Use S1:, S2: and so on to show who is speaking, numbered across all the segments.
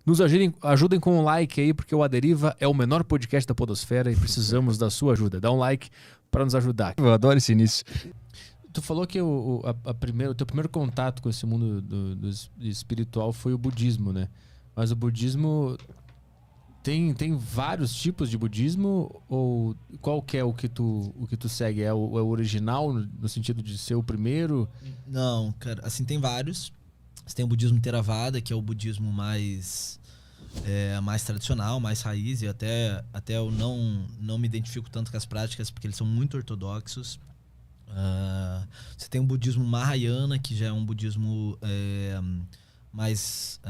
S1: Nos ajudem com um like aí, porque o A Deriva é o menor podcast da podosfera e precisamos da sua ajuda. Dá um like para nos ajudar.
S2: Eu adoro esse início.
S1: Tu falou que o teu primeiro contato com esse mundo do espiritual foi o budismo, né? Mas o budismo tem vários tipos de budismo, ou qual que é o que tu segue? É o original no sentido de ser o primeiro?
S3: Não, cara, assim, tem vários. Você tem o budismo Theravada, que é o budismo mais tradicional, mais raiz, e até eu não me identifico tanto com as práticas, porque eles são muito ortodoxos. Você tem o budismo Mahayana, que já é um budismo mais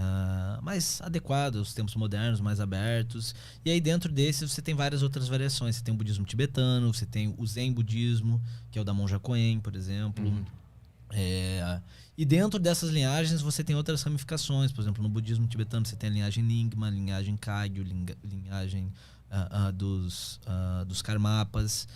S3: adequado aos tempos modernos, mais abertos. E aí dentro desse você tem várias outras variações. Você tem o budismo tibetano, você tem o Zen budismo, que é o da monja Koen, por exemplo. E dentro dessas linhagens você tem outras ramificações. Por exemplo, no budismo tibetano você tem a linhagem Nyingma, a linhagem Kagyu, linhagem dos Karmapas.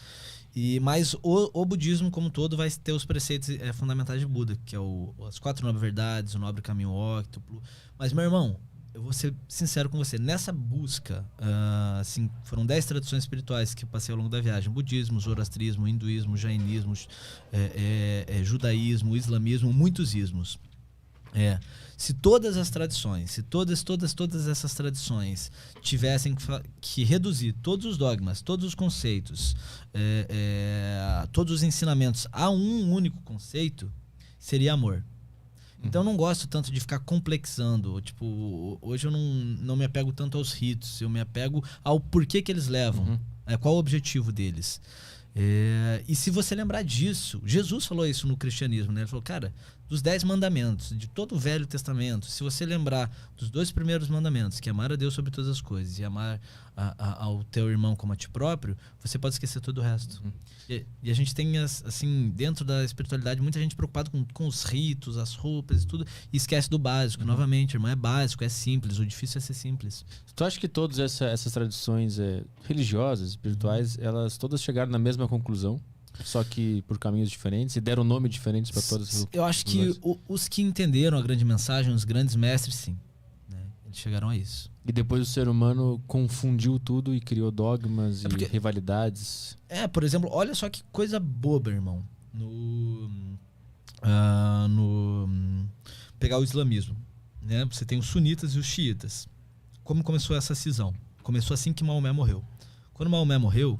S3: Mas o budismo como um todo vai ter os preceitos fundamentais de Buda, que é as 4 nobres verdades, o nobre caminho óctuplo. Mas, meu irmão, eu vou ser sincero com você, nessa busca, assim, foram 10 tradições espirituais que eu passei ao longo da viagem: budismo, zoroastrismo, hinduísmo, jainismo, judaísmo, islamismo, muitos ismos. Se todas as tradições, se todas essas tradições tivessem que reduzir todos os dogmas, todos os conceitos, todos os ensinamentos a um único conceito, seria amor. Então eu não gosto tanto de ficar complexando. Tipo, hoje eu não me apego tanto aos ritos, eu me apego ao porquê que eles levam, qual o objetivo deles. E se você lembrar disso, Jesus falou isso no cristianismo, né? Ele falou, cara, dos 10 mandamentos, de todo o Velho Testamento, se você lembrar dos 2 primeiros mandamentos, que é amar a Deus sobre todas as coisas e amar ao teu irmão como a ti próprio, você pode esquecer todo o resto. E a gente tem, assim, dentro da espiritualidade, muita gente preocupada com os ritos, as roupas e tudo, e esquece do básico. Novamente, irmão, é básico, é simples, o difícil é ser simples.
S1: Tu acha que todas essas tradições religiosas, espirituais, elas todas chegaram na mesma conclusão, só que por caminhos diferentes, e deram nome diferentes para todas?
S3: Eu acho que os que entenderam a grande mensagem, os grandes mestres, sim, né? Eles chegaram a isso.
S1: E depois o ser humano confundiu tudo e criou dogmas e rivalidades.
S3: Por exemplo, olha só que coisa boba, irmão. Pegar o islamismo, né? Você tem os sunitas e os xiitas. Como começou essa cisão? Começou assim que Maomé morreu. Quando Maomé morreu,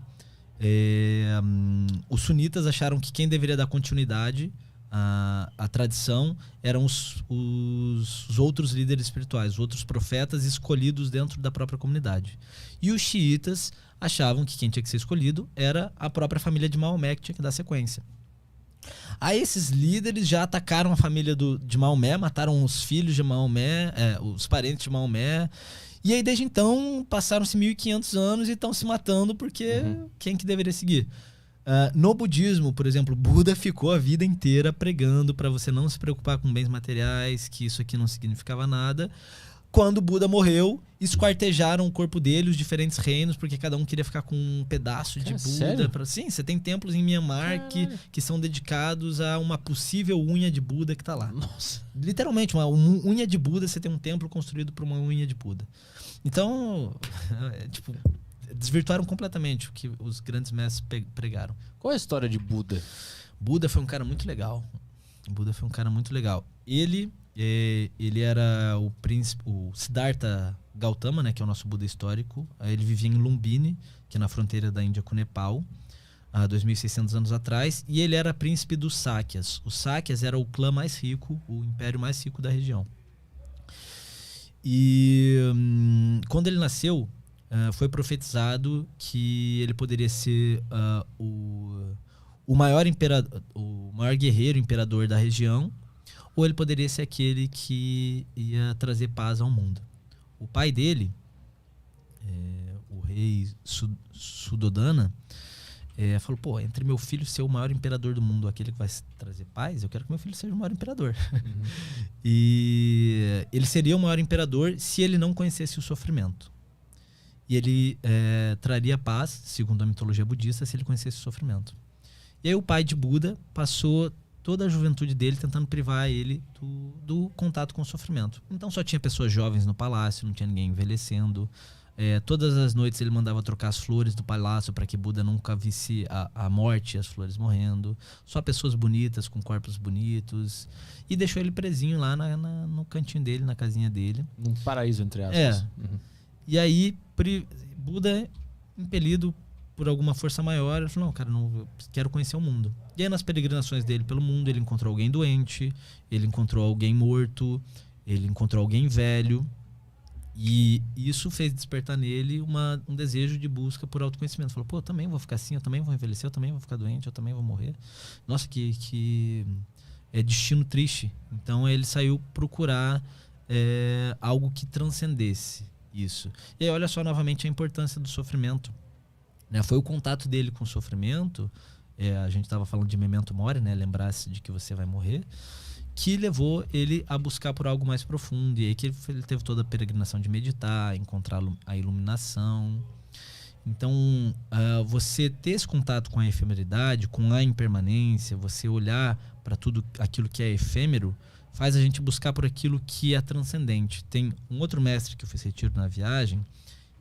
S3: os sunitas acharam que quem deveria dar continuidade à tradição eram os outros líderes espirituais, os outros profetas escolhidos dentro da própria comunidade. E os xiitas achavam que quem tinha que ser escolhido era a própria família de Maomé, que tinha que dar sequência. Aí esses líderes já atacaram a família de Maomé, mataram os filhos de Maomé, os parentes de Maomé. E aí, desde então, passaram-se 1.500 anos e estão se matando porque quem que deveria seguir? No budismo, por exemplo, Buda ficou a vida inteira pregando para você não se preocupar com bens materiais, que isso aqui não significava nada. Quando Buda morreu, esquartejaram o corpo dele, os diferentes reinos, porque cada um queria ficar com um pedaço de Buda.
S1: Sério?
S3: Sim, você tem templos em Myanmar que são dedicados a uma possível unha de Buda que tá lá.
S1: Nossa.
S3: Literalmente, uma unha de Buda, você tem um templo construído por uma unha de Buda. Então, desvirtuaram completamente o que os grandes mestres pregaram.
S1: Qual é a história de Buda?
S3: Buda foi um cara muito legal. Ele era o príncipe, o Siddhartha Gautama, né, que é o nosso Buda histórico. Ele vivia em Lumbini, que é na fronteira da Índia com o Nepal, há 2.600 anos atrás, e ele era príncipe dos Sákyas. Os Sákyas era o clã mais rico, o império mais rico da região. E quando ele nasceu, foi profetizado que ele poderia ser o maior guerreiro, imperador da região, ou ele poderia ser aquele que ia trazer paz ao mundo. O pai dele, o rei Suddhodana, falou, pô, entre meu filho ser o maior imperador do mundo, aquele que vai trazer paz, eu quero que meu filho seja o maior imperador. E ele seria o maior imperador se ele não conhecesse o sofrimento. E ele traria paz, segundo a mitologia budista, se ele conhecesse o sofrimento. E aí o pai de Buda passou toda a juventude dele tentando privar ele do contato com o sofrimento. Então só tinha pessoas jovens no palácio, não tinha ninguém envelhecendo. Todas as noites ele mandava trocar as flores do palácio para que Buda nunca visse a morte e as flores morrendo. Só pessoas bonitas, com corpos bonitos. E deixou ele presinho lá no cantinho dele, na casinha dele.
S1: Num paraíso, entre aspas.
S3: Uhum. E aí, Buda, impelido por alguma força maior, ele falou, não, cara, eu quero conhecer o mundo. E aí, nas peregrinações dele pelo mundo, ele encontrou alguém doente, ele encontrou alguém morto, ele encontrou alguém velho. E isso fez despertar nele um desejo de busca por autoconhecimento. Falou, pô, eu também vou ficar assim, eu também vou envelhecer, eu também vou ficar doente, eu também vou morrer. Nossa, que destino triste. Então ele saiu procurar algo que transcendesse isso. E aí olha só novamente a importância do sofrimento. Né? Foi o contato dele com o sofrimento, a gente estava falando de memento mori, né? Lembrar-se de que você vai morrer, que levou ele a buscar por algo mais profundo. E aí que ele teve toda a peregrinação de meditar, encontrar a iluminação. Então, você ter esse contato com a efemeridade, com a impermanência, você olhar para tudo aquilo que é efêmero, faz a gente buscar por aquilo que é transcendente. Tem um outro mestre que eu fiz retiro na viagem,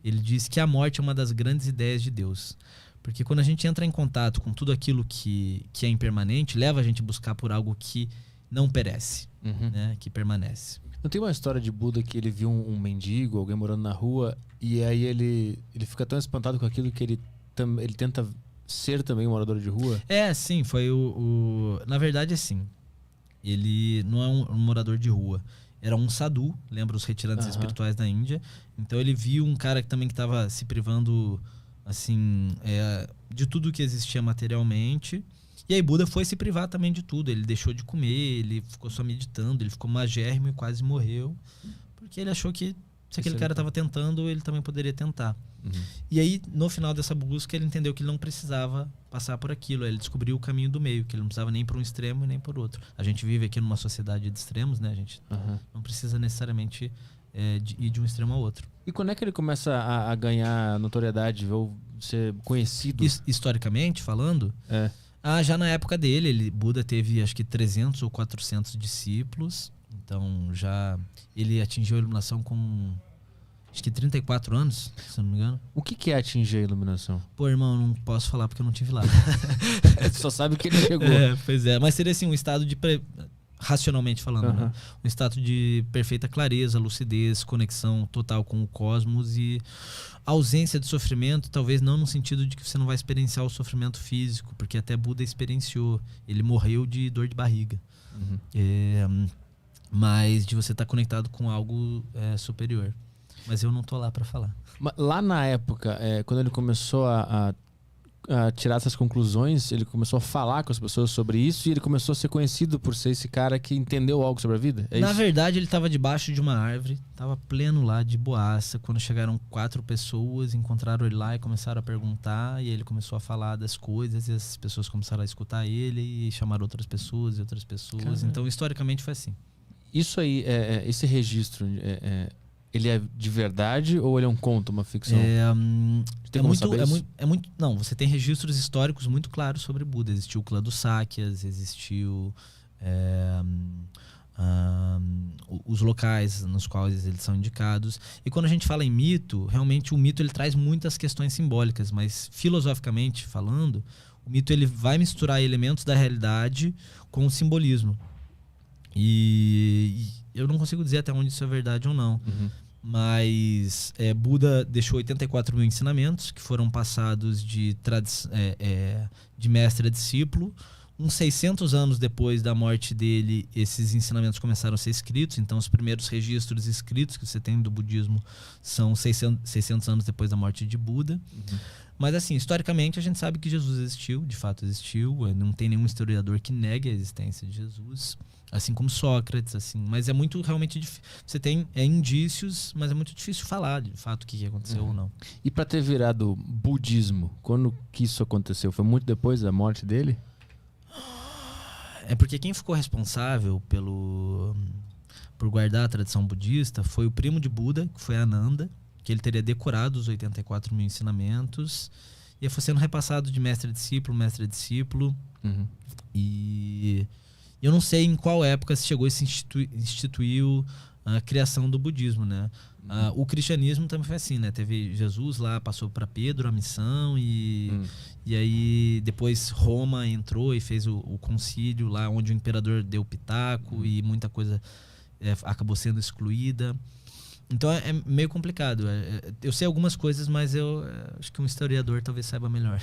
S3: ele diz que a morte é uma das grandes ideias de Deus. Porque quando a gente entra em contato com tudo aquilo que é impermanente, leva a gente a buscar por algo que não perece, né? Que permanece.
S1: Não tem uma história de Buda que ele viu um mendigo, alguém morando na rua, e aí ele fica tão espantado com aquilo que ele tenta ser também um morador de rua?
S3: Sim, foi na verdade, assim, ele não é um morador de rua, era um sadhu, lembra os retirantes espirituais da Índia. Então ele viu um cara que estava se privando, assim, de tudo que existia materialmente. E aí Buda foi se privar também de tudo. Ele deixou de comer, ele ficou só meditando, ele ficou magérrimo e quase morreu. Porque ele achou que se aquele cara estava tentando, ele também poderia tentar. E aí, no final dessa busca, ele entendeu que ele não precisava passar por aquilo. Ele descobriu o caminho do meio, que ele não precisava nem para um extremo e nem por outro. A gente vive aqui numa sociedade de extremos, né? A gente não precisa necessariamente ir de um extremo ao outro.
S1: E quando é que ele começa a ganhar notoriedade ou ser conhecido?
S3: Historicamente falando... já na época dele, Buda teve acho que 300 ou 400 discípulos. Então ele atingiu a iluminação com acho que 34 anos, se eu não me engano.
S1: O que é atingir a iluminação?
S3: Pô, irmão, não posso falar porque eu não tive lá.
S1: Você só sabe que ele chegou.
S3: Pois é, mas seria assim um estado de... racionalmente falando, né? Um estado de perfeita clareza, lucidez, conexão total com o cosmos e ausência de sofrimento, talvez não no sentido de que você não vai experienciar o sofrimento físico, porque até Buda experienciou. Ele morreu de dor de barriga. Mas de você estar conectado com algo superior. Mas eu não tô lá para falar.
S1: Lá na época, quando ele começou a tirar essas conclusões, ele começou a falar com as pessoas sobre isso e ele começou a ser conhecido por ser esse cara que entendeu algo sobre a vida?
S3: Na verdade, ele estava debaixo de uma árvore, estava pleno lá, de boaça, quando chegaram 4 pessoas, encontraram ele lá e começaram a perguntar, e ele começou a falar das coisas, e as pessoas começaram a escutar ele e chamar outras pessoas e outras pessoas. Caramba. Então, historicamente, foi assim.
S1: Isso aí, esse registro... ele é de verdade ou ele é um conto, uma ficção?
S3: Não, você tem registros históricos muito claros sobre Buda. Existiu o clã dos Sákyas, existiu os locais nos quais eles são indicados. E quando a gente fala em mito, realmente o mito ele traz muitas questões simbólicas, mas filosoficamente falando, o mito ele vai misturar elementos da realidade com o simbolismo. E eu não consigo dizer até onde isso é verdade ou não. Mas Buda deixou 84 mil ensinamentos que foram passados de mestre a discípulo. Uns 600 anos depois da morte dele, esses ensinamentos começaram a ser escritos. Então, os primeiros registros escritos que você tem do budismo são 600 anos depois da morte de Buda. Mas, assim, historicamente, a gente sabe que Jesus existiu, de fato existiu. Não tem nenhum historiador que negue a existência de Jesus. Assim como Sócrates, assim. Mas é muito realmente difícil. Você tem indícios, mas é muito difícil falar de fato o que aconteceu ou não.
S1: E para ter virado budismo, quando que isso aconteceu? Foi muito depois da morte dele?
S3: É porque quem ficou responsável por guardar a tradição budista foi o primo de Buda, que foi Ananda, que ele teria decorado os 84 mil ensinamentos. E foi sendo repassado de mestre a discípulo, mestre a discípulo. E Eu não sei em qual época se chegou e se instituiu a criação do budismo, né? O cristianismo também foi assim, né? Teve Jesus lá, passou para Pedro a missão e aí depois Roma entrou e fez o concílio lá, onde o imperador deu pitaco e muita coisa acabou sendo excluída. Então é meio complicado. Eu sei algumas coisas, mas eu acho que um historiador talvez saiba melhor.